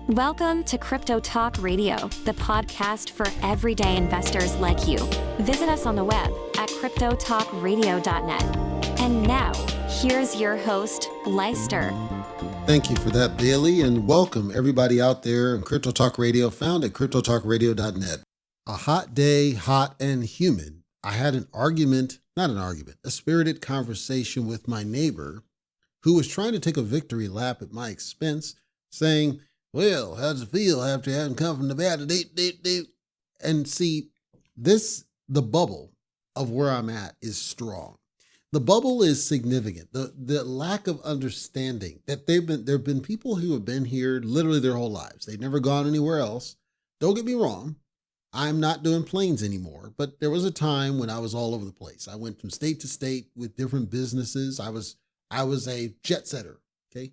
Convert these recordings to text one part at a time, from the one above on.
Welcome to Crypto Talk Radio, the podcast for everyday investors like you. Visit us on the web at cryptotalkradio.net. And now, here's your host, Leicester. Thank you for that, Bailey, and welcome everybody out there in Crypto Talk Radio, found at cryptotalkradio.net. A hot day, hot and humid. I had a spirited conversation with my neighbor who was trying to take a victory lap at my expense, saying, well, how does it feel after having come from Nevada? And see, the bubble of where I'm at is strong. The bubble is significant. The lack of understanding that there have been people who have been here literally their whole lives. They've never gone anywhere else. Don't get me wrong. I'm not doing planes anymore, but there was a time when I was all over the place. I went from state to state with different businesses. I was a jet setter. Okay.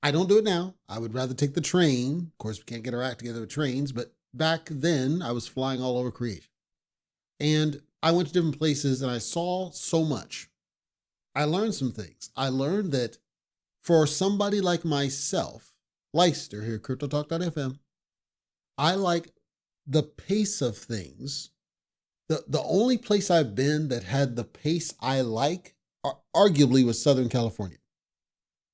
I don't do it now. I would rather take the train. Of course, we can't get our act together with trains, but back then I was flying all over creation. And I went to different places and I saw so much. I learned some things. I learned that for somebody like myself, Leicester here, CryptoTalk.fm, I like the pace of things. The only place I've been that had the pace I like, arguably, was Southern California.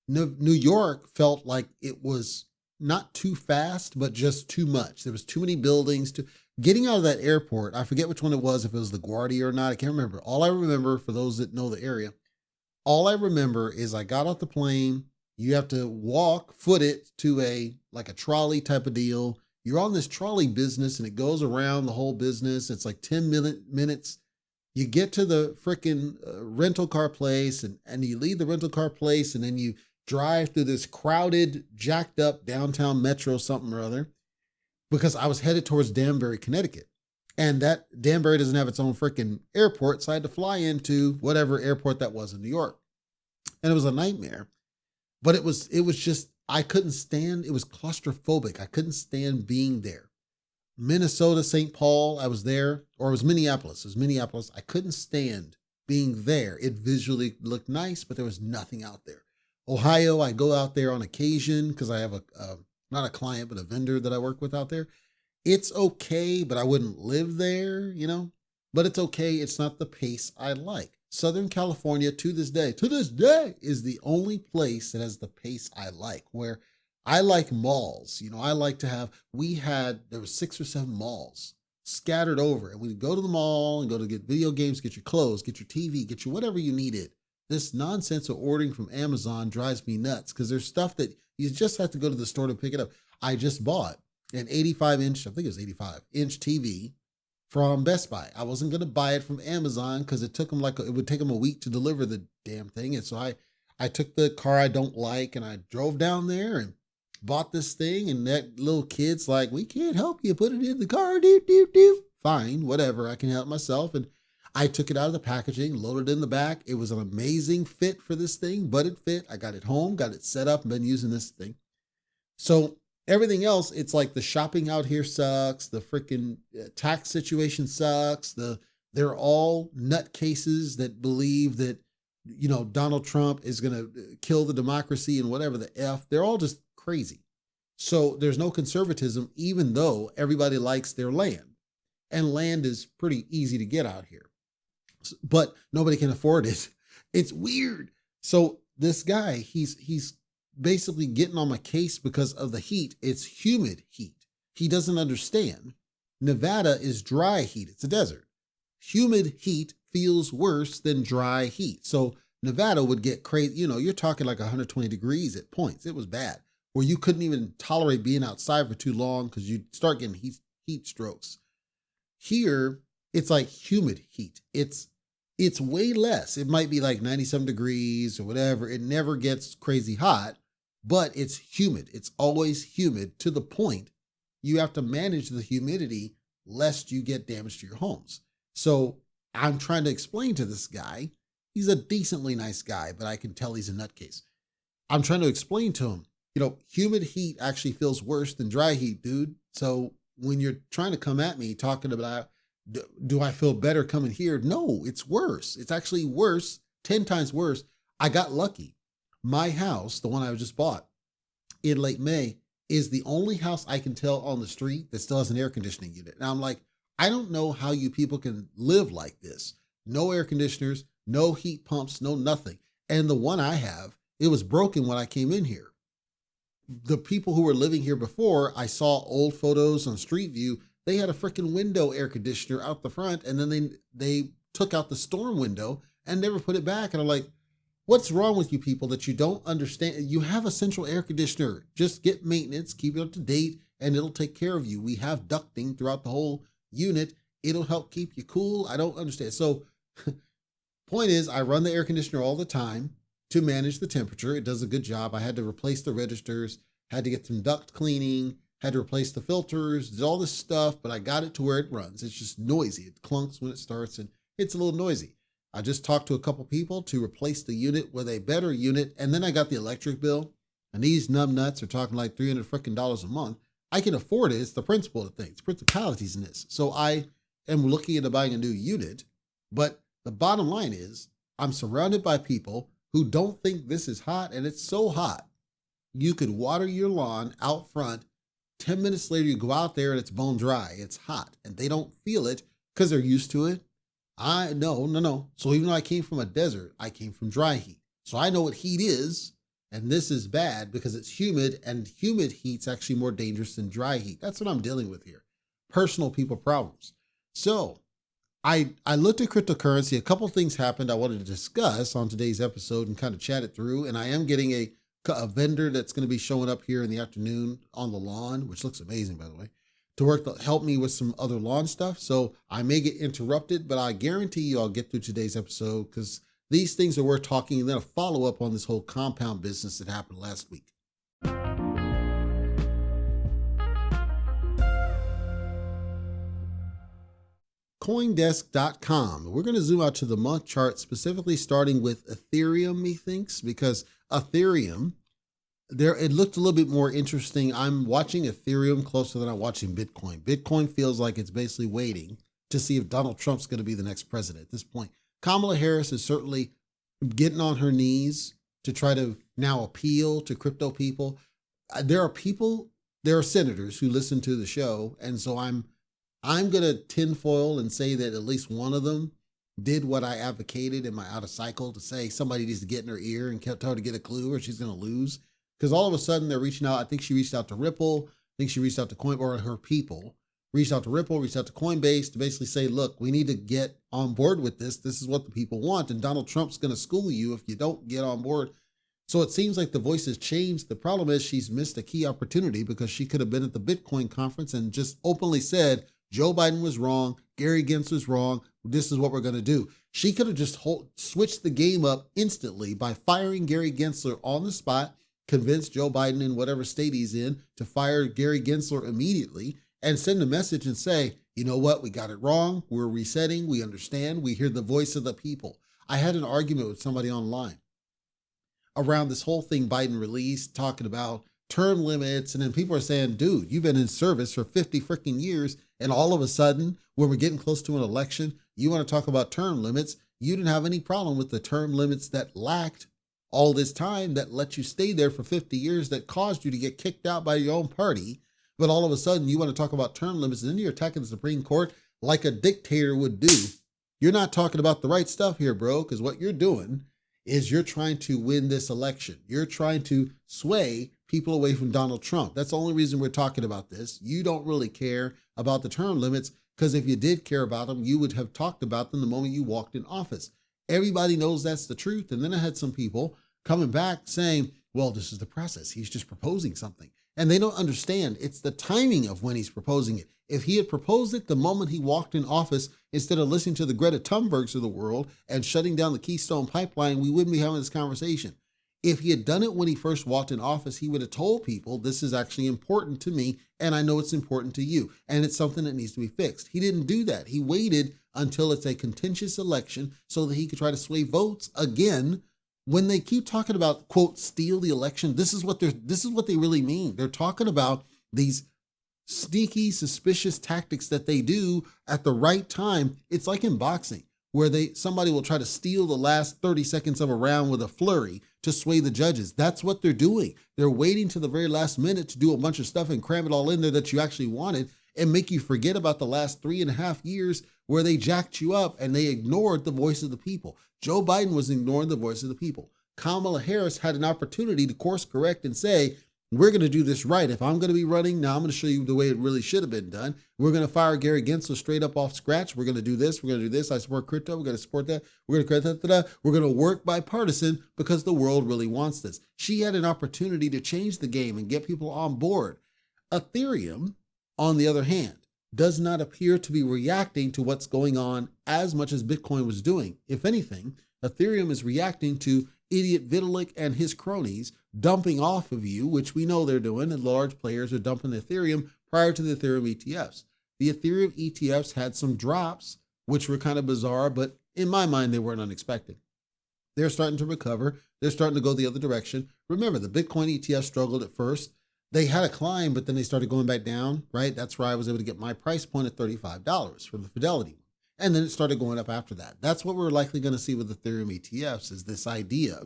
New York felt like it was not too fast, but just too much. There was too many buildings. Getting out of that airport, I forget which one it was, if it was LaGuardia or not, I can't remember. All I remember, for those that know the area, all I remember is I got off the plane. You have to walk, foot it to a trolley type of deal. You're on this trolley business and it goes around the whole business. It's like 10 minutes. You get to the freaking rental car place and you leave the rental car place and then you drive through this crowded, jacked up downtown metro something or other, because I was headed towards Danbury, Connecticut. And that Danbury doesn't have its own freaking airport. So I had to fly into whatever airport that was in New York. And it was a nightmare, but it was just, I couldn't stand, it was claustrophobic. I couldn't stand being there. Minnesota, St. Paul, I was there, or it was Minneapolis. I couldn't stand being there. It visually looked nice, but there was nothing out there. Ohio, I go out there on occasion because I have not a client, but a vendor that I work with out there. It's okay, but I wouldn't live there, but it's okay. It's not the pace I like. Southern California to this day is the only place that has the pace I like, where I like malls. I like to have, there were 6 or 7 malls scattered over, and we'd go to the mall and go to get video games, get your clothes, get your TV, get you whatever you needed. This nonsense of ordering from Amazon drives me nuts because there's stuff that you just have to go to the store to pick it up. I just bought an 85-inch, I think it was 85-inch TV from Best Buy. I wasn't going to buy it from Amazon because it would take them a week to deliver the damn thing. And so I took the car I don't like and I drove down there and bought this thing. And that little kid's like, we can't help you. Put it in the car. Fine, whatever. I can help myself. And I took it out of the packaging, loaded it in the back. It was an amazing fit for this thing, but it fit. I got it home, got it set up, and been using this thing. So everything else, it's like the shopping out here sucks. The freaking tax situation sucks. They're all nutcases that believe that, Donald Trump is going to kill the democracy and whatever the F. They're all just crazy. So there's no conservatism, even though everybody likes their land. And land is pretty easy to get out here, but nobody can afford it. It's weird. So this guy, he's basically getting on my case because of the heat. It's humid heat. He doesn't understand. Nevada is dry heat. It's a desert. Humid heat feels worse than dry heat. So Nevada would get crazy. You're talking like 120 degrees at points. It was bad, where you couldn't even tolerate being outside for too long because you'd start getting heat strokes. Here, it's like humid heat. It's way less. It might be like 97 degrees or whatever. It never gets crazy hot, but it's humid. It's always humid to the point you have to manage the humidity lest you get damage to your homes. So I'm trying to explain to this guy, he's a decently nice guy, but I can tell he's a nutcase. I'm trying to explain to him, humid heat actually feels worse than dry heat, dude. So when you're trying to come at me talking about, do I feel better coming here? No, it's worse. It's actually worse, 10 times worse. I got lucky. My house, the one I just bought in late May, is the only house I can tell on the street that still has an air conditioning unit. And I'm like, I don't know how you people can live like this. No air conditioners, no heat pumps, no nothing. And the one I have, it was broken when I came in here. The people who were living here before, I saw old photos on Street View. They had a freaking window air conditioner out the front, and then they took out the storm window and never put it back. And I'm like, what's wrong with you people that you don't understand? You have a central air conditioner. Just get maintenance, keep it up to date, and it'll take care of you. We have ducting throughout the whole unit. It'll help keep you cool. I don't understand. So point is, I run the air conditioner all the time to manage the temperature. It does a good job. I had to replace the registers, had to get some duct cleaning, had to replace the filters, did all this stuff, but I got it to where it runs. It's just noisy. It clunks when it starts and it's a little noisy. I just talked to a couple people to replace the unit with a better unit, and then I got the electric bill, and these numbnuts are talking like $300 freaking dollars a month. I can afford it. It's the principle of things, principalities in this. So I am looking into buying a new unit, but the bottom line is I'm surrounded by people who don't think this is hot, and it's so hot. You could water your lawn out front. 10 minutes later, you go out there and it's bone dry. It's hot, and they don't feel it because they're used to it. No. So even though I came from a desert, I came from dry heat. So I know what heat is, and this is bad because it's humid, and humid heat's actually more dangerous than dry heat. That's what I'm dealing with here. Personal people problems. So I looked at cryptocurrency. A couple things happened I wanted to discuss on today's episode and kind of chat it through. And I am getting a vendor that's going to be showing up here in the afternoon on the lawn, which looks amazing, by the way, to help me with some other lawn stuff. So I may get interrupted, but I guarantee you I'll get through today's episode because these things are worth talking, and then a follow-up on this whole compound business that happened last week. Coindesk.com. We're going to zoom out to the month chart, specifically starting with Ethereum, methinks, because Ethereum, it looked a little bit more interesting. I'm watching Ethereum closer than I'm watching Bitcoin. Bitcoin feels like it's basically waiting to see if Donald Trump's going to be the next president at this point. Kamala Harris is certainly getting on her knees to try to now appeal to crypto people. There are senators who listen to the show, and so I'm going to tinfoil and say that at least one of them did what I advocated in my out of cycle to say somebody needs to get in her ear and tell her to get a clue or she's going to lose. Because all of a sudden they're reaching out. I think she reached out to Ripple. I think she reached out to or her people reached out to Ripple, reached out to Coinbase to basically say, look, we need to get on board with this. This is what the people want. And Donald Trump's going to school you if you don't get on board. So it seems like the voice has changed. The problem is she's missed a key opportunity because she could have been at the Bitcoin conference and just openly said, Joe Biden was wrong. Gary Gensler's wrong. This is what we're going to do. She could have just switched the game up instantly by firing Gary Gensler on the spot, convinced Joe Biden in whatever state he's in to fire Gary Gensler immediately and send a message and say, you know what? We got it wrong. We're resetting. We understand. We hear the voice of the people. I had an argument with somebody online around this whole thing Biden released, talking about term limits. And then people are saying, dude, you've been in service for 50 freaking years. And all of a sudden, when we're getting close to an election, you want to talk about term limits. You didn't have any problem with the term limits that lacked all this time, that let you stay there for 50 years, that caused you to get kicked out by your own party. But all of a sudden you want to talk about term limits, and then you're attacking the Supreme Court like a dictator would do. You're not talking about the right stuff here, bro, because what you're doing is you're trying to win this election. You're trying to sway people away from Donald Trump. That's the only reason we're talking about this. You don't really care about the term limits, because if you did care about them, you would have talked about them the moment you walked in office. Everybody knows that's the truth. And then I had some people coming back saying, well, this is the process. He's just proposing something. And they don't understand. It's the timing of when he's proposing it. If he had proposed it the moment he walked in office, instead of listening to the Greta Thunbergs of the world and shutting down the Keystone Pipeline, we wouldn't be having this conversation. If he had done it when he first walked in office, he would have told people, this is actually important to me, and I know it's important to you, and it's something that needs to be fixed. He didn't do that. He waited until it's a contentious election so that he could try to sway votes again. When they keep talking about, quote, steal the election, this is what they really mean. They're talking about these sneaky, suspicious tactics that they do at the right time. It's like in boxing. where somebody will try to steal the last 30 seconds of a round with a flurry to sway the judges. That's what they're doing. They're waiting to the very last minute to do a bunch of stuff and cram it all in there that you actually wanted and make you forget about the last 3.5 years where they jacked you up and they ignored the voice of the people. Joe Biden was ignoring the voice of the people. Kamala Harris had an opportunity to course correct and say, we're going to do this right. If I'm going to be running, now I'm going to show you the way it really should have been done. We're going to fire Gary Gensler straight up off scratch. We're going to do this. We're going to do this. I support crypto. We're going to support that. We're going to We're going to work bipartisan because the world really wants this. She had an opportunity to change the game and get people on board. Ethereum, on the other hand, does not appear to be reacting to what's going on as much as Bitcoin was doing. If anything, Ethereum is reacting to idiot Vitalik and his cronies dumping off of you, which we know they're doing, and large players are dumping Ethereum prior to the Ethereum ETFs. The Ethereum ETFs had some drops, which were kind of bizarre, but in my mind, they weren't unexpected. They're starting to recover. They're starting to go the other direction. Remember, the Bitcoin ETF struggled at first. They had a climb, but then they started going back down, right? That's where I was able to get my price point at $35 for the Fidelity. And then it started going up after that. That's what we're likely going to see with Ethereum ETFs, is this idea.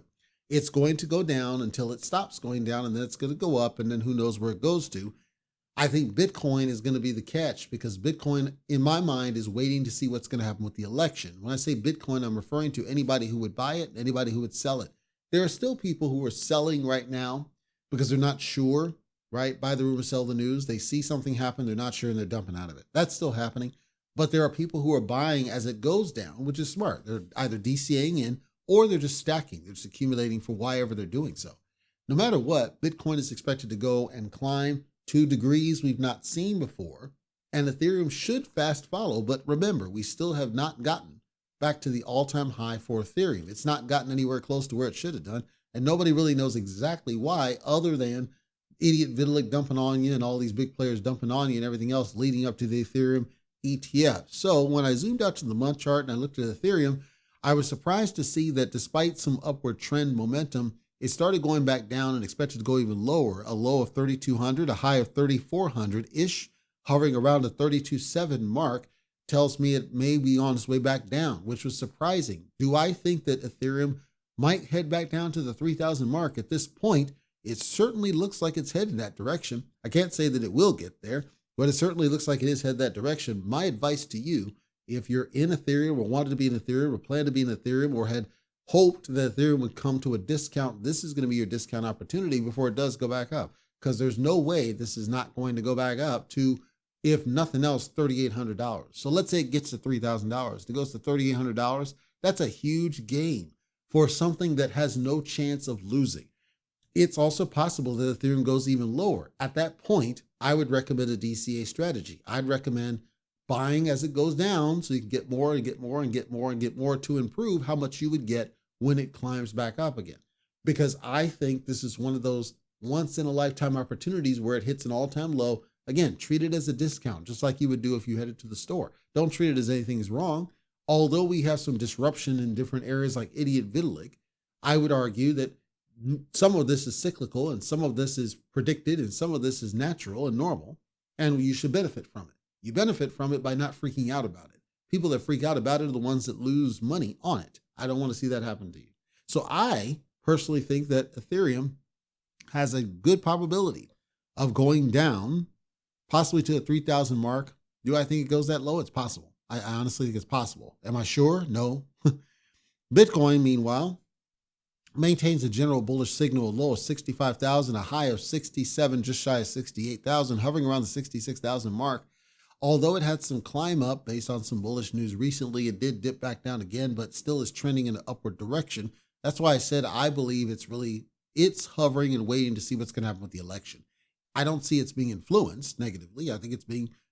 It's going to go down until it stops going down, and then it's going to go up, and then who knows where it goes to. I think Bitcoin is going to be the catch, because Bitcoin, in my mind, is waiting to see what's going to happen with the election. When I say Bitcoin, I'm referring to anybody who would buy it, anybody who would sell it. There are still people who are selling right now because they're not sure, right? Buy the rumor, sell the news. They see something happen, they're not sure, and they're dumping out of it. That's still happening. But there are people who are buying as it goes down, which is smart. They're either DCAing in or they're just stacking. They're just accumulating for why ever they're doing so. No matter what, Bitcoin is expected to go and climb to degrees we've not seen before, and Ethereum should fast follow. But remember, we still have not gotten back to the all-time high for Ethereum. It's not gotten anywhere close to where it should have done, and nobody really knows exactly why, other than idiot Vitalik dumping on you and all these big players dumping on you and everything else leading up to the Ethereum ETF. So when I zoomed out to the month chart and I looked at Ethereum, I was surprised to see that despite some upward trend momentum, it started going back down and expected to go even lower. A low of 3,200, a high of 3,400-ish, hovering around the 32.7 mark, tells me it may be on its way back down, which was surprising. Do I think that Ethereum might head back down to the 3,000 mark at this point? It certainly looks like it's headed that direction. I can't say that it will get there, but it certainly looks like it is headed that direction. My advice to you, if you're in Ethereum or wanted to be in Ethereum or plan to be in Ethereum or had hoped that Ethereum would come to a discount, this is going to be your discount opportunity before it does go back up, because there's no way this is not going to go back up to, if nothing else, $3,800. So let's say it gets to $3,000. It goes to $3,800. That's a huge gain for something that has no chance of losing. It's also possible that Ethereum goes even lower. At that point, I would recommend a DCA strategy. I'd recommend buying as it goes down so you can get more and get more and get more and get more to improve how much you would get when it climbs back up again. Because I think this is one of those once in a lifetime opportunities where it hits an all-time low. Again, treat it as a discount, just like you would do if you headed to the store. Don't treat it as anything is wrong. Although we have some disruption in different areas like idiot Vitalik, I would argue that some of this is cyclical and some of this is predicted and some of this is natural and normal, and you should benefit from it. You benefit from it by not freaking out about it. People that freak out about it are the ones that lose money on it. I don't want to see that happen to you. So I personally think that Ethereum has a good probability of going down, possibly to the 3,000 mark. Do I think it goes that low? It's possible. I honestly think it's possible. Am I sure? No. Bitcoin, meanwhile, maintains a general bullish signal, a low of 65,000, a high of 67, just shy of 68,000, hovering around the 66,000 mark. Although it had some climb up based on some bullish news recently, it did dip back down again, but still is trending in an upward direction. That's why I said I believe it's hovering and waiting to see what's going to happen with the election. I don't see it's being influenced negatively. I think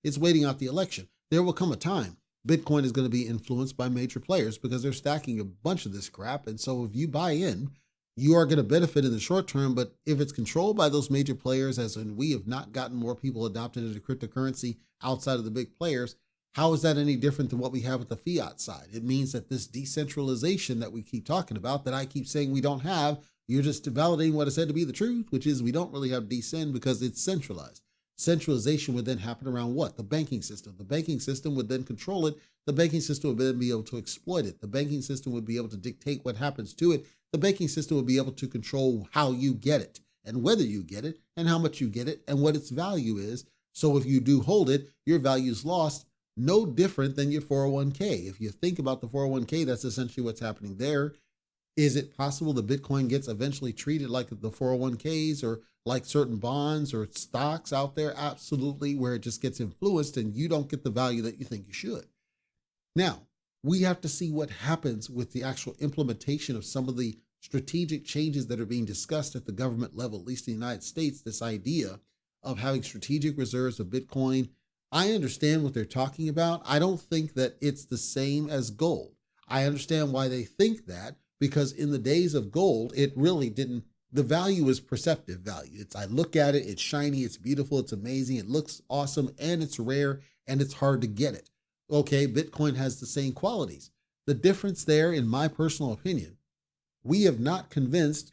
it's waiting out the election. There will come a time Bitcoin is going to be influenced by major players because they're stacking a bunch of this crap. And so if you buy in, you are going to benefit in the short term. But if it's controlled by those major players, as in we have not gotten more people adopted into cryptocurrency outside of the big players, how is that any different than what we have with the fiat side? It means that this decentralization that we keep talking about, that I keep saying we don't have, you're just validating what is said to be the truth, which is we don't really have decent because it's centralized. Centralization would then happen around what? The banking system. The banking system would then control it. The banking system would then be able to exploit it. The banking system would be able to dictate what happens to it. The banking system would be able to control how you get it and whether you get it and how much you get it and what its value is. So if you do hold it, your value is lost, no different than your 401k. If you think about the 401k, that's essentially what's happening there. Is it possible the Bitcoin gets eventually treated like the 401ks or like certain bonds or stocks out there? Absolutely, where it just gets influenced and you don't get the value that you think you should. Now, we have to see what happens with the actual implementation of some of the strategic changes that are being discussed at the government level, at least in the United States, this idea of having strategic reserves of Bitcoin. I understand what they're talking about. I don't think that it's the same as gold. I understand why they think that, because in the days of gold, it really didn't, the value is perceptive value. I look at it, it's shiny, it's beautiful, it's amazing, it looks awesome, and it's rare, and it's hard to get it. Okay, Bitcoin has the same qualities. The difference there, in my personal opinion, we have not convinced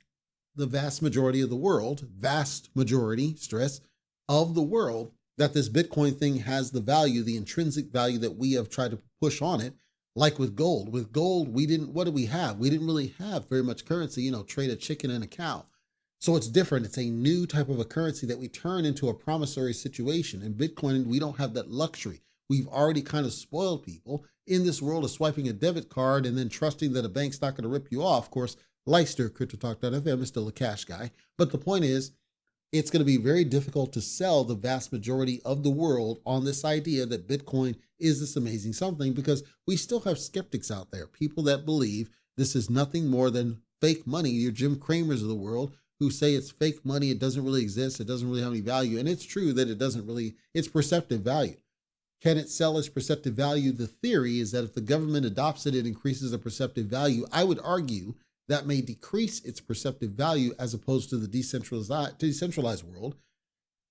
the vast majority of the world, vast majority, stress, of the world, that this Bitcoin thing has the value, the intrinsic value that we have tried to push on it. Like with gold. With gold, what did we have? We didn't really have very much currency, trade a chicken and a cow. So it's different. It's a new type of a currency that we turn into a promissory situation. In Bitcoin, we don't have that luxury. We've already kind of spoiled people in this world of swiping a debit card and then trusting that a bank's not going to rip you off. Of course, Leister, CryptoTalk.fm, is still a cash guy. But the point is, it's going to be very difficult to sell the vast majority of the world on this idea that Bitcoin is this amazing something, because we still have skeptics out there, people that believe this is nothing more than fake money. Your Jim Cramers of the world who say it's fake money, it doesn't really exist, it doesn't really have any value. And it's true that it doesn't really, it's perceptive value. Can it sell its perceptive value? The theory is that if the government adopts it, it increases the perceptive value. I would argue that may decrease its perceptive value as opposed to the decentralized world.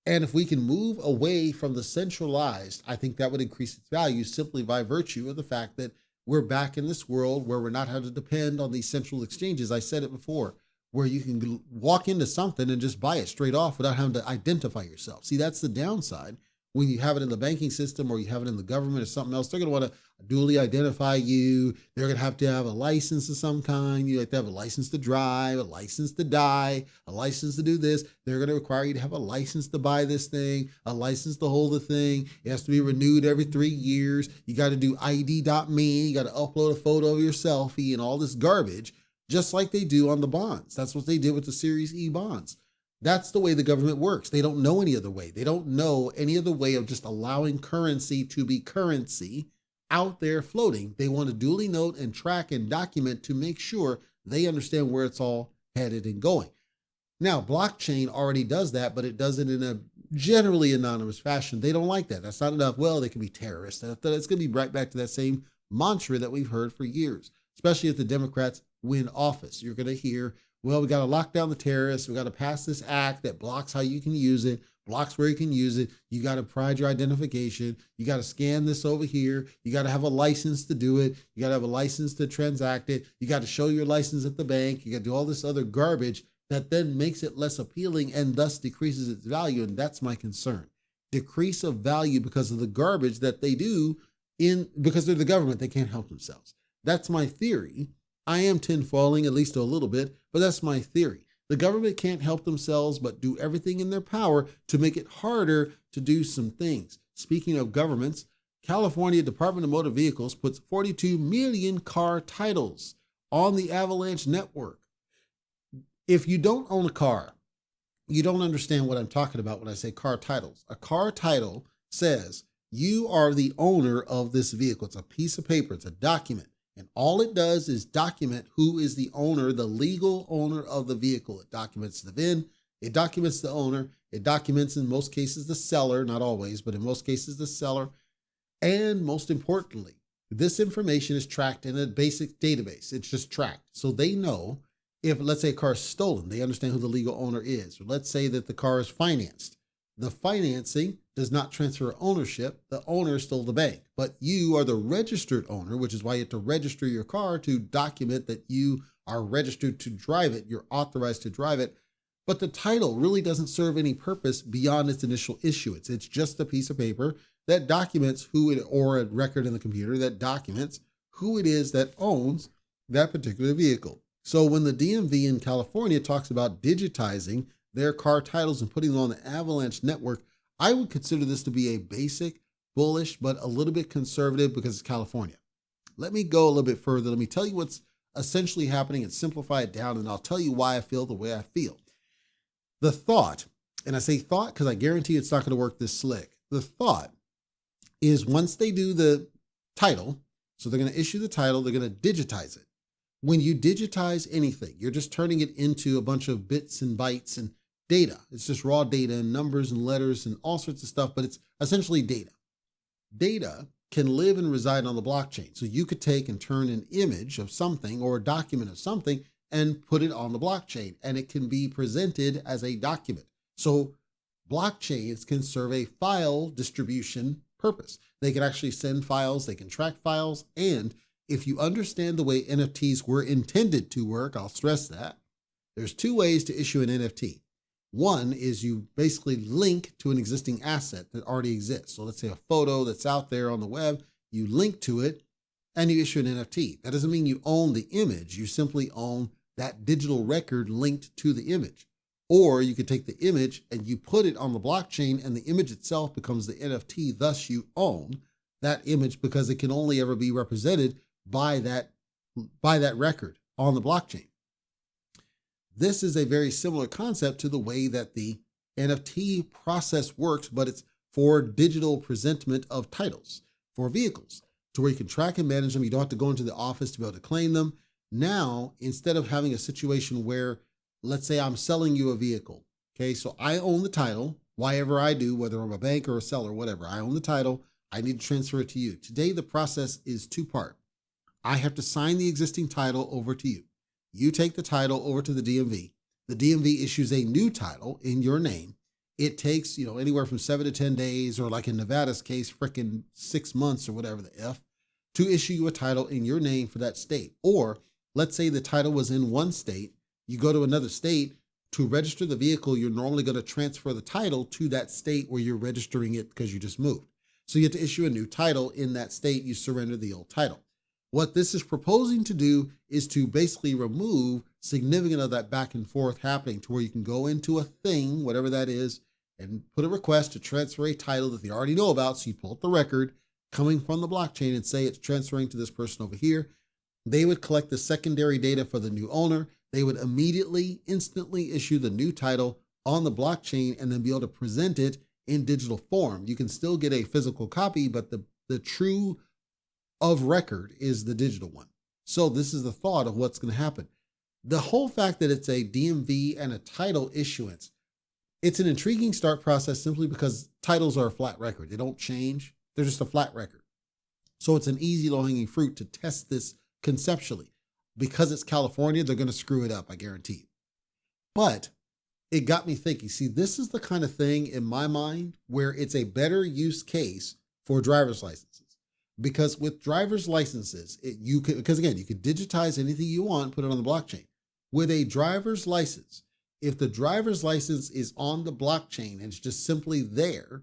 And if we can move away from the centralized, I think that would increase its value simply by virtue of the fact that we're back in this world where we're not having to depend on these central exchanges. I said it before, where you can walk into something and just buy it straight off without having to identify yourself. See, that's the downside. When you have it in the banking system or you have it in the government or something else, they're going to want to duly identify you. They're going to have a license of some kind. You have to have a license to drive, a license to die, a license to do this. They're going to require you to have a license to buy this thing, a license to hold the thing. It has to be renewed every 3 years. You got to do ID.me. You got to upload a photo of your selfie and all this garbage, just like they do on the bonds. That's what they did with the Series E bonds. That's the way the government works. They don't know any other way. They don't know any other way of just allowing currency to be currency out there floating. They want to duly note and track and document to make sure they understand where it's all headed and going. Now, blockchain already does that, but it does it in a generally anonymous fashion. They don't like that. That's not enough. Well, they can be terrorists. It's going to be right back to that same mantra that we've heard for years, especially if the Democrats win office. You're going to hear, well, we got to lock down the terrorists. We got to pass this act that blocks how you can use it, blocks where you can use it. You got to provide your identification. You got to scan this over here. You got to have a license to do it. You got to have a license to transact it. You got to show your license at the bank. You got to do all this other garbage that then makes it less appealing and thus decreases its value. And that's my concern. Decrease of value because of the garbage that they do because they're the government. They can't help themselves. That's my theory. I am tinfoiling at least a little bit, but that's my theory. The government can't help themselves but do everything in their power to make it harder to do some things. Speaking of governments, California Department of Motor Vehicles puts 42 million car titles on the Avalanche network. If you don't own a car, you don't understand what I'm talking about when I say car titles. A car title says you are the owner of this vehicle. It's a piece of paper. It's a document. And all it does is document who is the owner, the legal owner of the vehicle. It documents the VIN, it documents the owner, it documents in most cases the seller, not always, but in most cases the seller. And most importantly, this information is tracked in a basic database. It's just tracked. So they know if, let's say, a car is stolen, they understand who the legal owner is. Or let's say that the car is financed. The financing does not transfer ownership. The owner stole the bank, but you are the registered owner, which is why you have to register your car to document that you are registered to drive it. You're authorized to drive it. But the title really doesn't serve any purpose beyond its initial issuance. It's just a piece of paper that documents who it, or a record in the computer that documents who it is that owns that particular vehicle. So when the DMV in California talks about digitizing their car titles and putting them on the Avalanche network, I would consider this to be a basic, bullish, but a little bit conservative because it's California. Let me go a little bit further. Let me tell you what's essentially happening and simplify it down, and I'll tell you why I feel the way I feel. The thought, and I say thought because I guarantee it's not going to work this slick. The thought is once they do the title, so they're going to issue the title, they're going to digitize it. When you digitize anything, you're just turning it into a bunch of bits and bytes and data. It's just raw data and numbers and letters and all sorts of stuff, but it's essentially data. Data can live and reside on the blockchain. So you could take and turn an image of something or a document of something and put it on the blockchain, and it can be presented as a document. So blockchains can serve a file distribution purpose. They can actually send files, they can track files, and if you understand the way NFTs were intended to work, I'll stress that, there's two ways to issue an NFT. One is you basically link to an existing asset that already exists. So let's say a photo that's out there on the web, you link to it and you issue an NFT. That doesn't mean you own the image. You simply own that digital record linked to the image. Or you could take the image and you put it on the blockchain and the image itself becomes the NFT. Thus you own that image because it can only ever be represented by that record on the blockchain. This is a very similar concept to the way that the NFT process works, but it's for digital presentment of titles for vehicles to where you can track and manage them. You don't have to go into the office to be able to claim them. Now, instead of having a situation where, let's say I'm selling you a vehicle, okay, so I own the title, whatever I do, whether I'm a bank or a seller, whatever, I own the title, I need to transfer it to you. Today, the process is two-part. I have to sign the existing title over to you. You take the title over to the DMV. The DMV issues a new title in your name. It takes, anywhere from 7 to 10 days, or like in Nevada's case, frickin' 6 months or whatever the F, to issue you a title in your name for that state. Or let's say the title was in one state, you go to another state to register the vehicle, you're normally going to transfer the title to that state where you're registering it because you just moved. So you have to issue a new title in that state, you surrender the old title. What this is proposing to do is to basically remove significant of that back and forth happening to where you can go into a thing, whatever that is, and put a request to transfer a title that they already know about. So you pull up the record coming from the blockchain and say it's transferring to this person over here. They would collect the secondary data for the new owner. They would immediately, instantly issue the new title on the blockchain and then be able to present it in digital form. You can still get a physical copy, but the true of record is the digital one. So this is the thought of what's going to happen. The whole fact that it's a DMV and a title issuance, it's an intriguing start process simply because titles are a flat record. They don't change. They're just a flat record. So it's an easy low-hanging fruit to test this conceptually. Because it's California, they're going to screw it up, I guarantee you. But it got me thinking, see, this is the kind of thing in my mind where it's a better use case for driver's licenses. Because with driver's licenses, you could digitize anything you want, put it on the blockchain. With a driver's license, if the driver's license is on the blockchain and it's just simply there,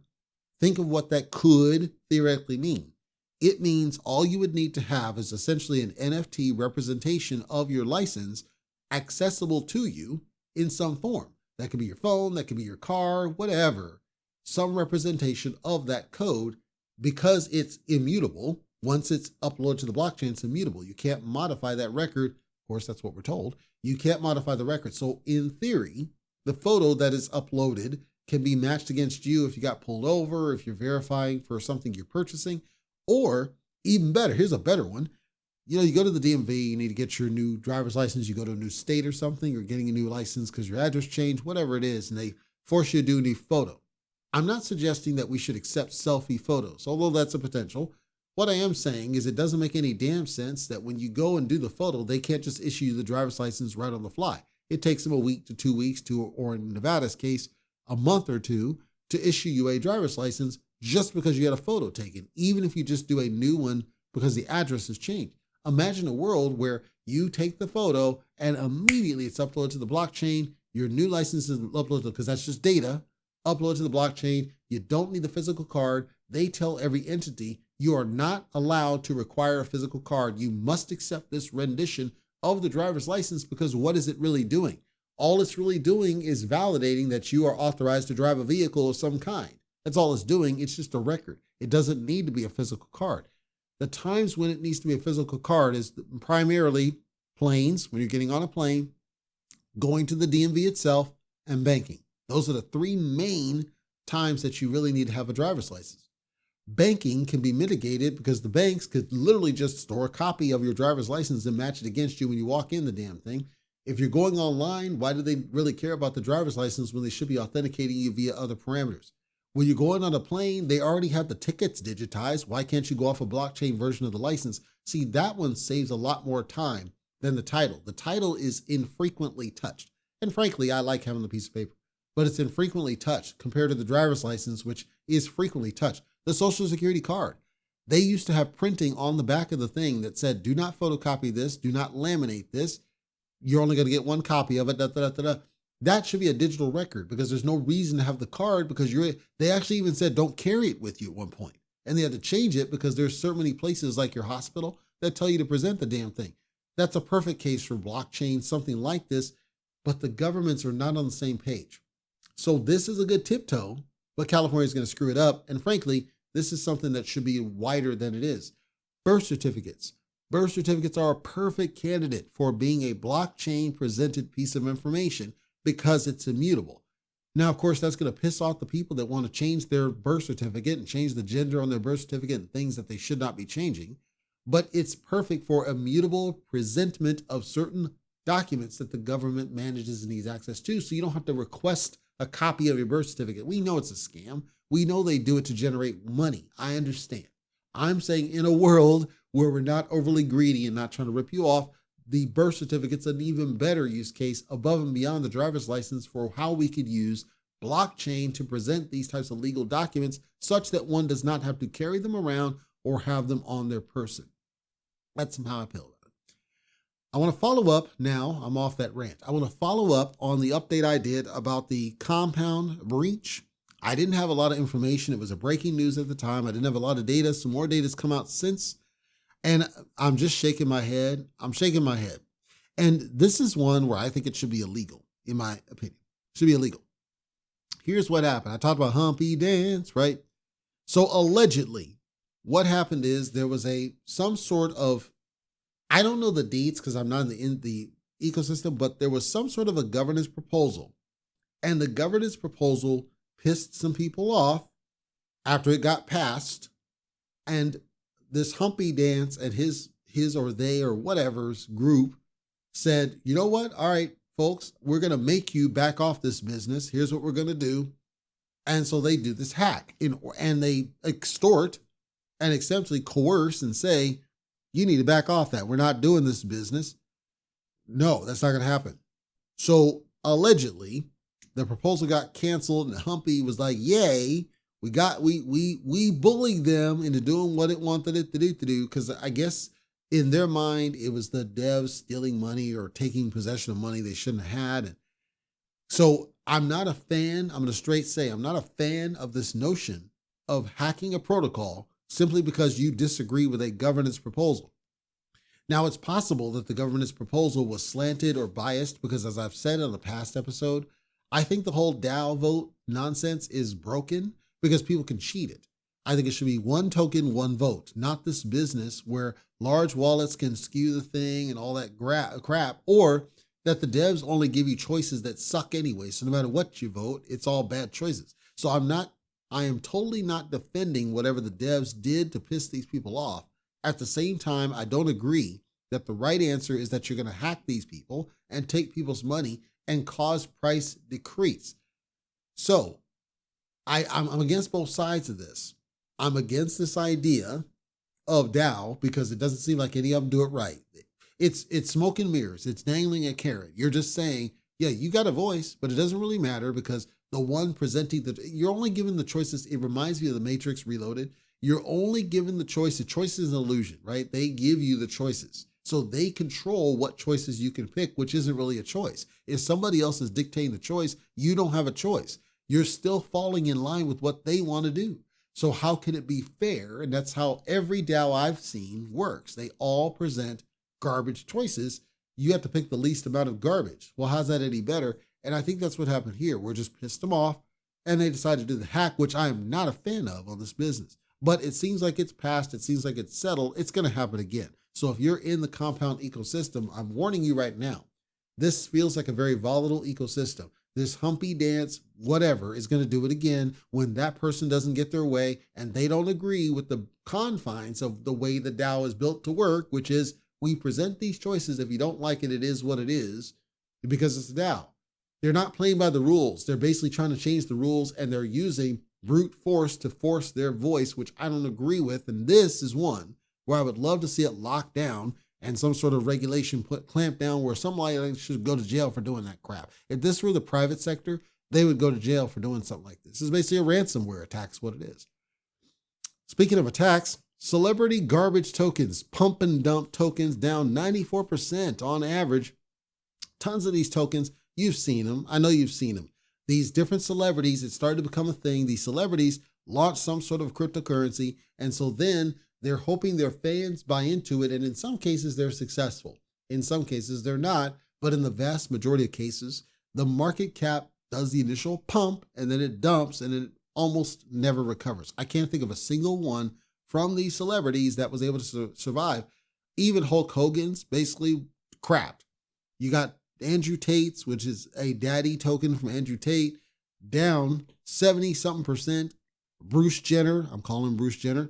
think of what that could theoretically mean. It means all you would need to have is essentially an NFT representation of your license accessible to you in some form. That could be your phone, that could be your car, whatever. Some representation of that code. Because it's immutable, once it's uploaded to the blockchain, it's immutable. You can't modify that record. Of course, that's what we're told. You can't modify the record. So in theory, the photo that is uploaded can be matched against you if you got pulled over, if you're verifying for something you're purchasing, or even better, here's a better one. You go to the DMV, you need to get your new driver's license, you go to a new state or something, or getting a new license because your address changed, whatever it is, and they force you to do a new photo. I'm not suggesting that we should accept selfie photos, although that's a potential. What I am saying is it doesn't make any damn sense that when you go and do the photo, they can't just issue you the driver's license right on the fly. It takes them a week to 2 weeks or in Nevada's case, a month or two to issue you a driver's license just because you had a photo taken, even if you just do a new one because the address has changed. Imagine a world where you take the photo and immediately it's uploaded to the blockchain. Your new license is uploaded because that's just data, upload to the blockchain. You don't need the physical card. They tell every entity you are not allowed to require a physical card. You must accept this rendition of the driver's license because what is it really doing? All it's really doing is validating that you are authorized to drive a vehicle of some kind. That's all it's doing. It's just a record. It doesn't need to be a physical card. The times when it needs to be a physical card is primarily planes, when you're getting on a plane, going to the DMV itself, and banking. Those are the three main times that you really need to have a driver's license. Banking can be mitigated because the banks could literally just store a copy of your driver's license and match it against you when you walk in the damn thing. If you're going online, why do they really care about the driver's license when they should be authenticating you via other parameters? When you're going on a plane, they already have the tickets digitized. Why can't you go off a blockchain version of the license? See, that one saves a lot more time than the title. The title is infrequently touched. And frankly, I like having the piece of paper, but it's infrequently touched compared to the driver's license, which is frequently touched. The Social Security card. They used to have printing on the back of the thing that said, do not photocopy this, do not laminate this. You're only going to get one copy of it. That should be a digital record because there's no reason to have the card because they actually even said don't carry it with you at one point. And they had to change it because there's so many places like your hospital that tell you to present the damn thing. That's a perfect case for blockchain, something like this, but the governments are not on the same page. So this is a good tiptoe, but California is going to screw it up. And frankly, this is something that should be wider than it is. Birth certificates. Birth certificates are a perfect candidate for being a blockchain presented piece of information because it's immutable. Now, of course, that's going to piss off the people that want to change their birth certificate and change the gender on their birth certificate and things that they should not be changing. But it's perfect for immutable presentment of certain documents that the government manages and needs access to. So you don't have to request a copy of your birth certificate. We know it's a scam. We know they do it to generate money. I understand. I'm saying in a world where we're not overly greedy and not trying to rip you off, the birth certificate's an even better use case above and beyond the driver's license for how we could use blockchain to present these types of legal documents such that one does not have to carry them around or have them on their person. That's how I feel about it. I want to follow up now. I'm off that rant. I want to follow up on the update I did about the compound breach. I didn't have a lot of information. It was a breaking news at the time. I didn't have a lot of data. Some more data has come out since. And I'm just shaking my head. I'm shaking my head. And this is one where I think it should be illegal, in my opinion. It should be illegal. Here's what happened. I talked about Humpy dance, right? So allegedly, what happened is there was some sort of, I don't know the deets because I'm not in the ecosystem, but there was some sort of a governance proposal. And the governance proposal pissed some people off after it got passed. And this Humpy dance and his or they or whatever's group said, you know what? All right, folks, we're going to make you back off this business. Here's what we're going to do. And so they do this hack and they extort and essentially coerce and say, you need to back off that. We're not doing this business. No, that's not going to happen. So allegedly, the proposal got canceled and Humpy was like, yay, we bullied them into doing what it wanted it to do. Because I guess in their mind, it was the devs stealing money or taking possession of money they shouldn't have had. And so I'm not a fan. I'm going to straight say I'm not a fan of this notion of hacking a protocol simply because you disagree with a governance proposal. Now, it's possible that the governance proposal was slanted or biased because, as I've said on a past episode, I think the whole DAO vote nonsense is broken because people can cheat it. I think it should be one token, one vote, not this business where large wallets can skew the thing and all that crap, or that the devs only give you choices that suck anyway. So no matter what you vote, it's all bad choices. So I am totally not defending whatever the devs did to piss these people off. At the same time, I don't agree that the right answer is that you're going to hack these people and take people's money and cause price decrease. So I'm against both sides of this. I'm against this idea of DAO because it doesn't seem like any of them do it right. It's smoke and mirrors. It's dangling a carrot. You're just saying, yeah, you got a voice, but it doesn't really matter because the one presenting you're only given the choices. It reminds me of the Matrix Reloaded. You're only given the choice. The choice is an illusion, right? They give you the choices. So they control what choices you can pick, which isn't really a choice. If somebody else is dictating the choice, you don't have a choice. You're still falling in line with what they want to do. So how can it be fair? And that's how every DAO I've seen works. They all present garbage choices. You have to pick the least amount of garbage. Well, how's that any better? And I think that's what happened here. We're just pissed them off and they decided to do the hack, which I am not a fan of on this business. But it seems like it's passed. It seems like it's settled. It's going to happen again. So if you're in the compound ecosystem, I'm warning you right now, this feels like a very volatile ecosystem. This Humpy dance, whatever, is going to do it again when that person doesn't get their way and they don't agree with the confines of the way the DAO is built to work, which is we present these choices. If you don't like it, it is what it is because it's a DAO. They're not playing by the rules. They're basically trying to change the rules and they're using brute force to force their voice, which I don't agree with. And this is one where I would love to see it locked down and some sort of regulation clamped down where somebody should go to jail for doing that crap. If this were the private sector, they would go to jail for doing something like this. This is basically a ransomware attack is what it is. Speaking of attacks, celebrity garbage tokens, pump and dump tokens down 94% on average. Tons of these tokens, you've seen them. I know you've seen them. These different celebrities, it started to become a thing. These celebrities launched some sort of cryptocurrency. And so then they're hoping their fans buy into it. And in some cases, they're successful. In some cases, they're not. But in the vast majority of cases, the market cap does the initial pump and then it dumps and it almost never recovers. I can't think of a single one from these celebrities that was able to survive. Even Hulk Hogan's basically crapped. You got Andrew Tate's, which is a daddy token from Andrew Tate, down 70-something%. Bruce Jenner, I'm calling him Bruce Jenner,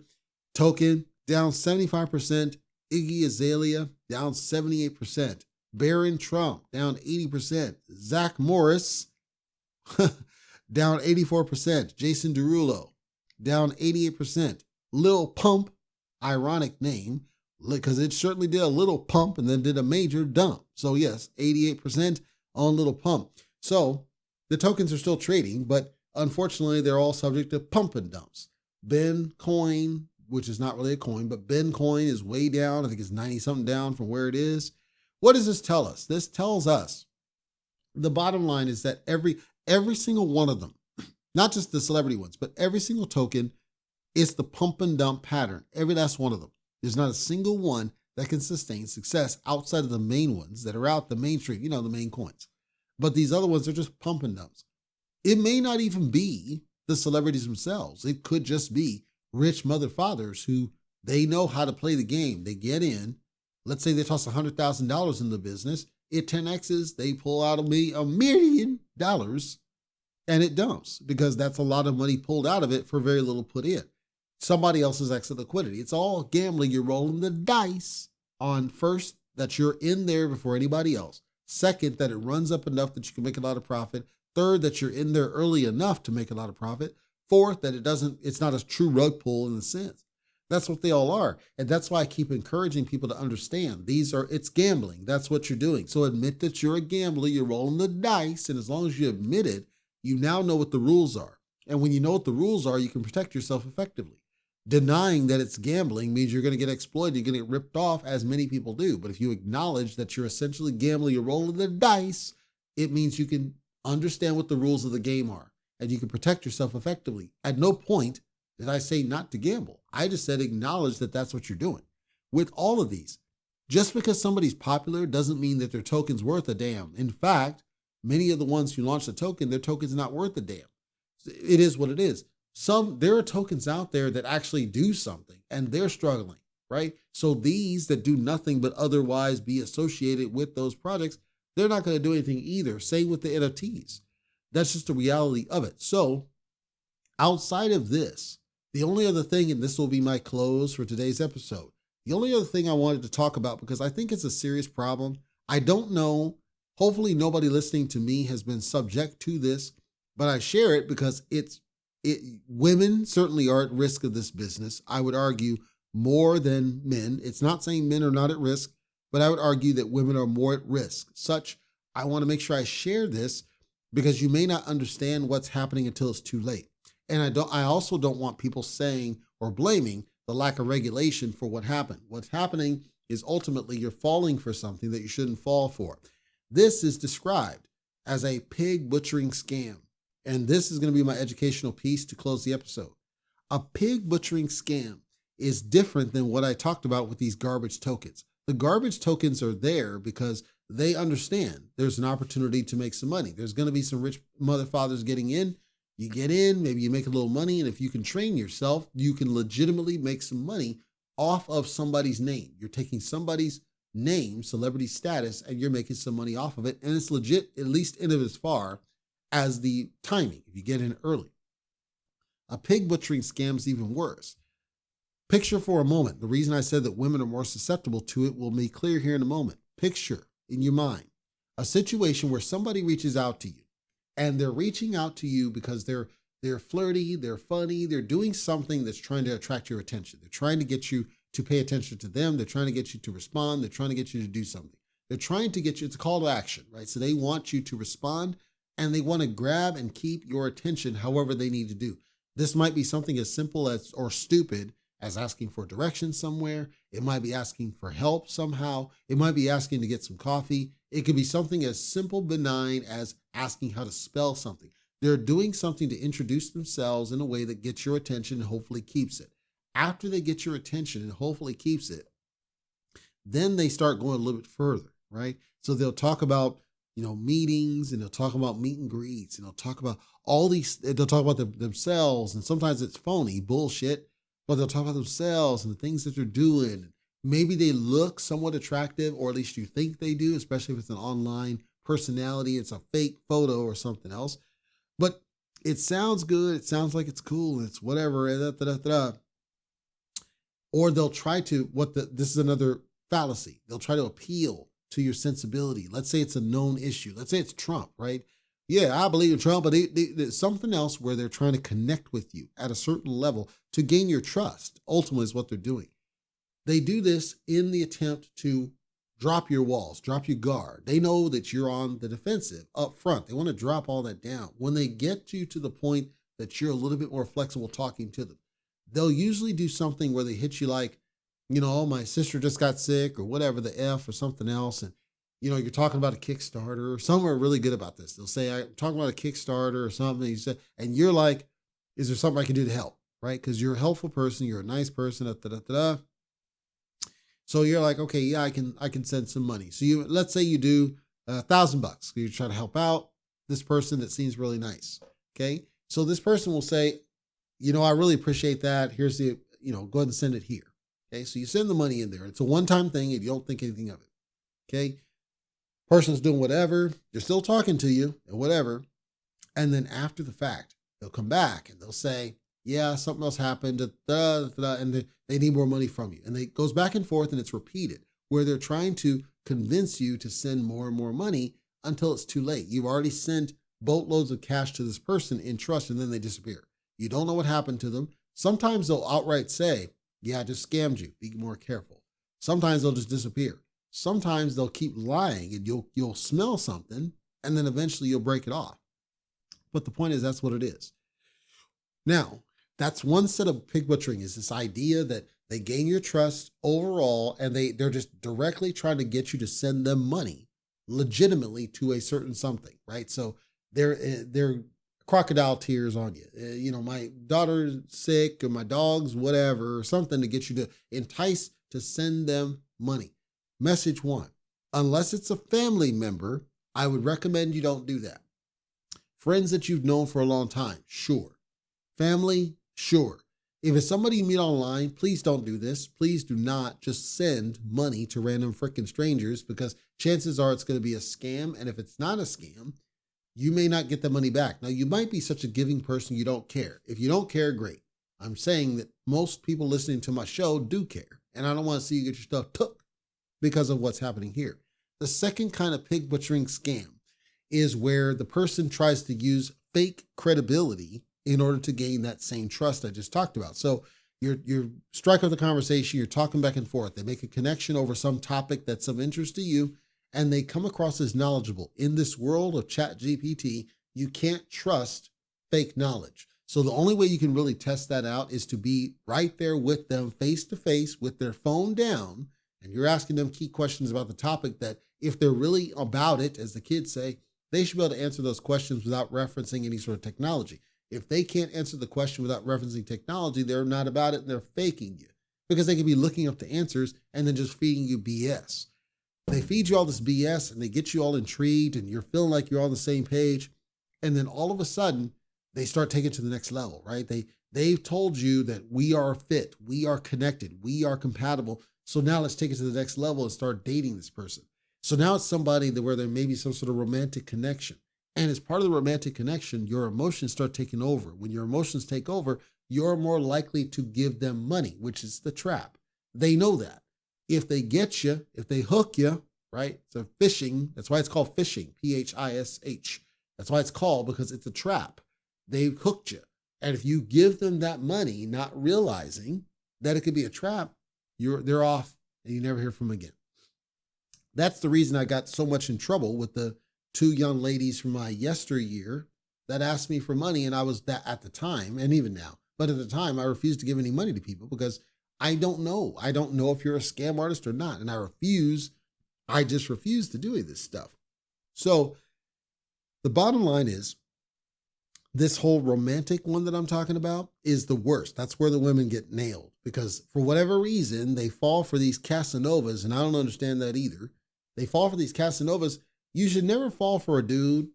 token down 75%. Iggy Azalea down 78%. Barron Trump down 80%. Zach Morris down 84%. Jason Derulo down 88%. Lil Pump, ironic name, because it certainly did a little pump and then did a major dump. So yes, 88% on Little Pump. So the tokens are still trading, but unfortunately they're all subject to pump and dumps. Ben Coin, which is not really a coin, but Ben Coin is way down. I think it's 90 something down from where it is. What does this tell us? This tells us the bottom line is that every single one of them, not just the celebrity ones, but every single token is the pump and dump pattern. Every last one of them. There's not a single one that can sustain success outside of the main ones that are out the mainstream, the main coins. But these other ones are just pump and dumps. It may not even be the celebrities themselves. It could just be rich mother fathers who they know how to play the game. They get in. Let's say they toss $100,000 in the business. It 10Xs. They pull out $1 million and it dumps because that's a lot of money pulled out of it for very little put in. Somebody else's exit liquidity. It's all gambling. You're rolling the dice on first that you're in there before anybody else. Second, that it runs up enough that you can make a lot of profit. Third, that you're in there early enough to make a lot of profit. Fourth, that it's not a true rug pull in the sense. That's what they all are. And that's why I keep encouraging people to understand it's gambling. That's what you're doing. So admit that you're a gambler. You're rolling the dice. And as long as you admit it, you now know what the rules are. And when you know what the rules are, you can protect yourself effectively. Denying that it's gambling means you're going to get exploited. You're going to get ripped off, as many people do. But if you acknowledge that you're essentially gambling, you're rolling the dice, it means you can understand what the rules of the game are and you can protect yourself effectively. At no point did I say not to gamble. I just said acknowledge that that's what you're doing. With all of these, just because somebody's popular doesn't mean that their token's worth a damn. In fact, many of the ones who launch a token, their token's not worth a damn. It is what it is. There are tokens out there that actually do something and they're struggling, right? So these that do nothing but otherwise be associated with those projects, they're not going to do anything either. Same with the NFTs. That's just the reality of it. So outside of this, the only other thing, and this will be my close for today's episode, the only other thing I wanted to talk about, because I think it's a serious problem. I don't know. Hopefully nobody listening to me has been subject to this, but I share it because women certainly are at risk of this business. I would argue more than men. It's not saying men are not at risk, but I would argue that women are more at risk. I want to make sure I share this because you may not understand what's happening until it's too late. And I also don't want people saying or blaming the lack of regulation for what happened. What's happening is ultimately you're falling for something that you shouldn't fall for. This is described as a pig butchering scam. And this is going to be my educational piece to close the episode. A pig butchering scam is different than what I talked about with these garbage tokens. The garbage tokens are there because they understand there's an opportunity to make some money. There's going to be some rich mother fathers getting in. You get in, maybe you make a little money, and if you can train yourself, you can legitimately make some money off of somebody's name. You're taking somebody's name, celebrity status, and you're making some money off of it, and it's legit, at least in as far as the timing, if you get in early. A pig butchering scam is even worse. Picture for a moment, the reason I said that women are more susceptible to it will be clear here in a moment. Picture in your mind a situation where somebody reaches out to you, and they're reaching out to you because they're flirty, they're funny, they're doing something that's trying to attract your attention. They're trying to get you to pay attention to them. They're trying to get you to respond. They're trying to get you to do something. They're trying to get you, it's a call to action, right? So they want you to respond, and they want to grab and keep your attention however they need to do. This might be something as simple as, or stupid, as asking for directions somewhere. It might be asking for help somehow. It might be asking to get some coffee. It could be something as simple, benign as asking how to spell something. They're doing something to introduce themselves in a way that gets your attention and hopefully keeps it. After they get your attention and hopefully keeps it, then they start going a little bit further, right? So they'll talk about, meetings, and they'll talk about meet and greets, and they'll talk about they'll talk about themselves, and sometimes it's phony bullshit, but they'll talk about themselves and the things that they're doing. Maybe they look somewhat attractive, or at least you think they do, especially if it's an online personality, it's a fake photo or something else. But it sounds good, it sounds like it's cool, it's whatever, or they'll try to, this is another fallacy, they'll try to appeal to your sensibility. Let's say it's a known issue. Let's say it's Trump, right? Yeah, I believe in Trump, but there's something else where they're trying to connect with you at a certain level to gain your trust, ultimately is what they're doing. They do this in the attempt to drop your walls, drop your guard. They know that you're on the defensive up front. They want to drop all that down. When they get you to the point that you're a little bit more flexible talking to them, they'll usually do something where they hit you like, oh, my sister just got sick, or whatever, the F or something else. And, you're talking about a Kickstarter. Some are really good about this. They'll say, I'm talking about a Kickstarter or something. And you're like, is there something I can do to help? Right? Because you're a helpful person. You're a nice person. So you're like, okay, yeah, I can send some money. So let's say you do $1,000. You're trying to help out this person that seems really nice. Okay. So this person will say, I really appreciate that. Here's the, go ahead and send it here. Okay. So you send the money in there. It's a one-time thing and you don't think anything of it. Okay. Person's doing whatever. They're still talking to you and whatever. And then after the fact, they'll come back and they'll say, yeah, something else happened, and they need more money from you. And it goes back and forth, and it's repeated, where they're trying to convince you to send more and more money until it's too late. You've already sent boatloads of cash to this person in trust, and then they disappear. You don't know what happened to them. Sometimes they'll outright say, yeah, I just scammed you. Be more careful. Sometimes they'll just disappear. Sometimes they'll keep lying, and you'll smell something, and then eventually you'll break it off. But the point is, that's what it is. Now, that's one set of pig butchering, is this idea that they gain your trust overall, and they're just directly trying to get you to send them money legitimately to a certain something, right? So they're crocodile tears on you. My daughter's sick, or my dog's whatever, or something to get you to entice to send them money. Message one, unless it's a family member, I would recommend you don't do that. Friends that you've known for a long time, sure. Family, sure. If it's somebody you meet online, please don't do this. Please do not just send money to random freaking strangers, because chances are it's going to be a scam. And if it's not a scam, you may not get the money back. Now, you might be such a giving person you don't care. If you don't care, great. I'm saying that most people listening to my show do care. And I don't want to see you get your stuff took because of what's happening here. The second kind of pig butchering scam is where the person tries to use fake credibility in order to gain that same trust I just talked about. So you're striking up the conversation, you're talking back and forth. They make a connection over some topic that's of interest to you, and they come across as knowledgeable. In this world of ChatGPT, you can't trust fake knowledge. So the only way you can really test that out is to be right there with them face to face with their phone down and you're asking them key questions about the topic that if they're really about it, as the kids say, they should be able to answer those questions without referencing any sort of technology. If they can't answer the question without referencing technology, they're not about it and they're faking you, because they can be looking up the answers and then just feeding you BS. They feed you all this BS and they get you all intrigued and you're feeling like you're on the same page. And then all of a sudden they start taking it to the next level, right? They've told you that we are fit, we are connected, we are compatible. So now let's take it to the next level and start dating this person. So now it's somebody where there may be some sort of romantic connection. And as part of the romantic connection, your emotions start taking over. When your emotions take over, you're more likely to give them money, which is the trap. They know that. If they get you, if they hook you, right? So phishing, that's why it's called phishing, P-H-I-S-H. That's why it's called, because it's a trap. They've hooked you. And if you give them that money, not realizing that it could be a trap, they're off and you never hear from them again. That's the reason I got so much in trouble with the two young ladies from my yesteryear that asked me for money. And I was that at the time, and even now, but at the time I refused to give any money to people because I don't know. I don't know if you're a scam artist or not. And I just refuse to do any of this stuff. So the bottom line is, this whole romantic one that I'm talking about is the worst. That's where the women get nailed, because for whatever reason, they fall for these Casanovas, and I don't understand that either. They fall for these Casanovas. You should never fall for a dude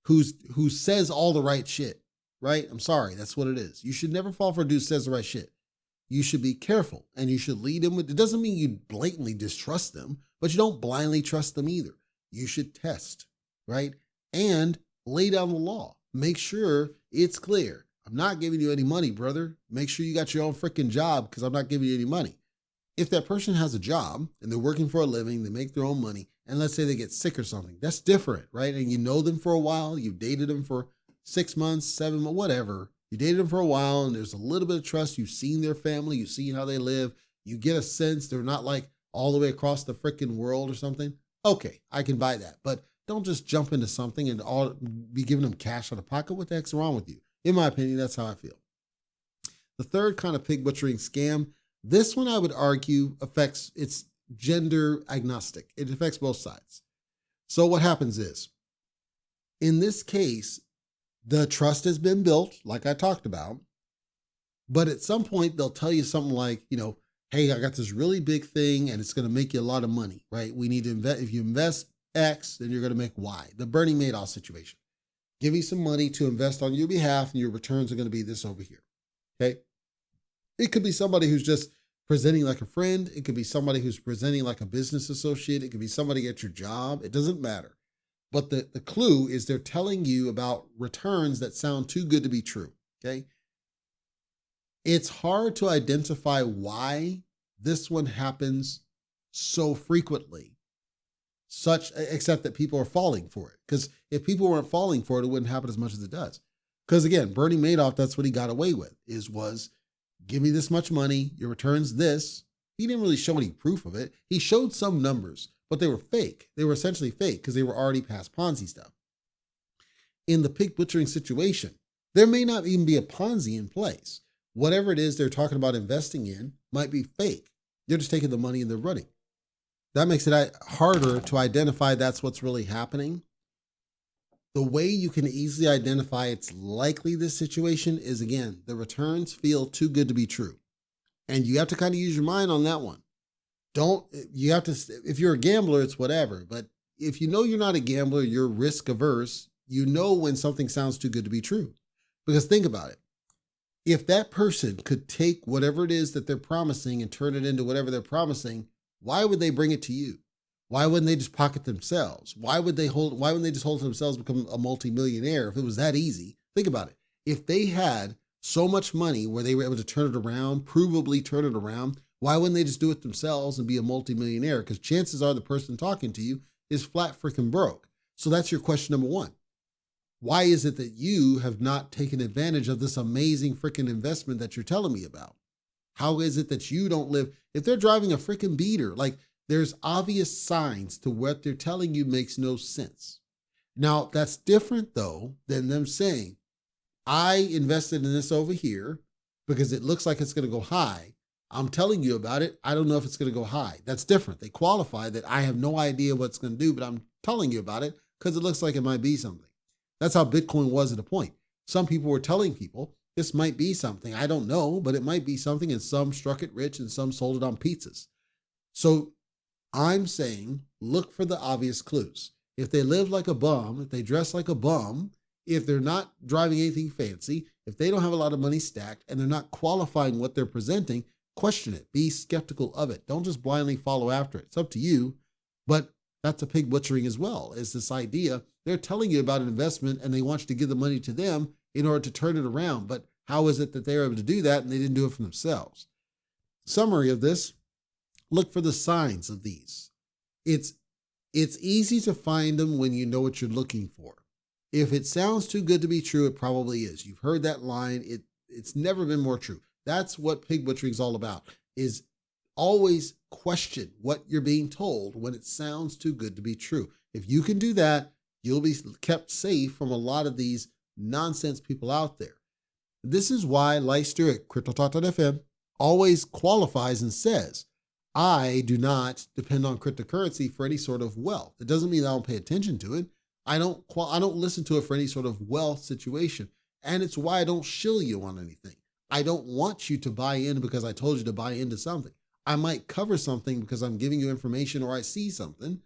who says all the right shit, right? I'm sorry, that's what it is. You should never fall for a dude who says the right shit. You should be careful, and you should lead them with, it doesn't mean you blatantly distrust them, but you don't blindly trust them either. You should test, right? And lay down the law. Make sure it's clear. I'm not giving you any money, brother. Make sure you got your own freaking job, because I'm not giving you any money. If that person has a job and they're working for a living, they make their own money, and let's say they get sick or something, that's different, right? And you know them for a while, you've dated them for 6 months, 7 months, whatever. You dated them for a while and there's a little bit of trust. You've seen their family, you've seen how they live. You get a sense they're not like all the way across the freaking world or something. Okay, I can buy that. But don't just jump into something and be giving them cash out of pocket. What the heck's wrong with you? In my opinion, that's how I feel. The third kind of pig butchering scam, this one I would argue it's gender agnostic. It affects both sides. So what happens is, in this case, the trust has been built, like I talked about, but at some point they'll tell you something like, hey, I got this really big thing and it's going to make you a lot of money, right? We need to invest. If you invest X, then you're going to make Y. The Bernie Madoff situation. Give me some money to invest on your behalf and your returns are going to be this over here. Okay. It could be somebody who's just presenting like a friend. It could be somebody who's presenting like a business associate. It could be somebody at your job. It doesn't matter. But the clue is they're telling you about returns that sound too good to be true. Okay. It's hard to identify why this one happens so frequently, except that people are falling for it. Because if people weren't falling for it, it wouldn't happen as much as it does. Because again, Bernie Madoff, that's what he got away with, was give me this much money, your return's this. He didn't really show any proof of it. He showed some numbers, but they were fake. They were essentially fake because they were already past Ponzi stuff. In the pig butchering situation, there may not even be a Ponzi in place. Whatever it is they're talking about investing in might be fake. They're just taking the money and they're running. That makes it harder to identify that's what's really happening. The way you can easily identify it's likely this situation is, again, the returns feel too good to be true. And you have to kind of use your mind on that one. If you're a gambler, it's whatever. But if you know you're not a gambler, you're risk averse, you know when something sounds too good to be true. Because think about it. If that person could take whatever it is that they're promising and turn it into whatever they're promising, why would they bring it to you? Why wouldn't they just pocket themselves? Why wouldn't they just hold to themselves and become a multimillionaire if it was that easy? Think about it. If they had so much money where they were able to turn it around, provably turn it around, why wouldn't they just do it themselves and be a multimillionaire? Because chances are the person talking to you is flat freaking broke. So that's your question number one. Why is it that you have not taken advantage of this amazing freaking investment that you're telling me about? How is it that you don't live? If they're driving a freaking beater, like there's obvious signs to what they're telling you makes no sense. Now, that's different though than them saying, I invested in this over here because it looks like it's going to go high. I'm telling you about it. I don't know if it's going to go high. That's different. They qualify that I have no idea what it's going to do, but I'm telling you about it because it looks like it might be something. That's how Bitcoin was at a point. Some people were telling people this might be something. I don't know, but it might be something, and some struck it rich and some sold it on pizzas. So I'm saying look for the obvious clues. If they live like a bum, if they dress like a bum, if they're not driving anything fancy, if they don't have a lot of money stacked and they're not qualifying what they're presenting, question it. Be skeptical of it. Don't just blindly follow after it. It's up to you, but that's a pig butchering as well, is this idea. They're telling you about an investment and they want you to give the money to them in order to turn it around. But how is it that they're able to do that and they didn't do it for themselves? Summary of this, look for the signs of these. It's easy to find them when you know what you're looking for. If it sounds too good to be true, it probably is. You've heard that line. It's never been more true. That's what pig butchering is all about, is always question what you're being told when it sounds too good to be true. If you can do that, you'll be kept safe from a lot of these nonsense people out there. This is why Leister at CryptoTalk.fm always qualifies and says, I do not depend on cryptocurrency for any sort of wealth. It doesn't mean I don't pay attention to it. I don't listen to it for any sort of wealth situation. And it's why I don't shill you on anything. I don't want you to buy in because I told you to buy into something. I might cover something because I'm giving you information or I see something.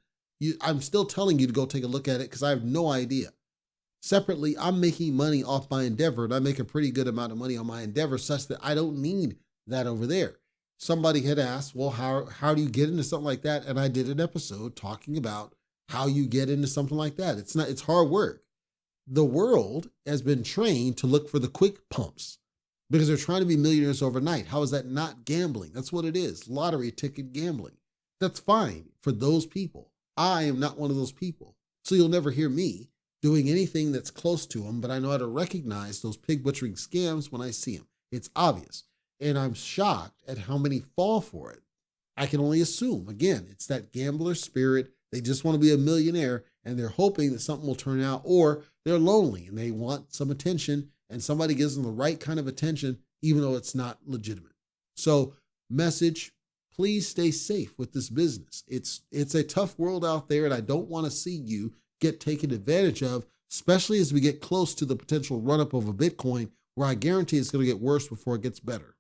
I'm still telling you to go take a look at it because I have no idea. Separately, I'm making money off my endeavor, and I make a pretty good amount of money on my endeavor such that I don't need that over there. Somebody had asked, well, how do you get into something like that? And I did an episode talking about how you get into something like that. It's hard work. The world has been trained to look for the quick pumps because they're trying to be millionaires overnight. How is that not gambling? That's what it is. Lottery ticket gambling. That's fine for those people. I am not one of those people. So you'll never hear me doing anything that's close to them, but I know how to recognize those pig butchering scams when I see them. It's obvious. And I'm shocked at how many fall for it. I can only assume, again, it's that gambler spirit. They just want to be a millionaire and they're hoping that something will turn out, or they're lonely and they want some attention and somebody gives them the right kind of attention, even though it's not legitimate. So message, please stay safe with this business. It's a tough world out there and I don't want to see you get taken advantage of, especially as we get close to the potential run-up of a Bitcoin, where I guarantee it's going to get worse before it gets better.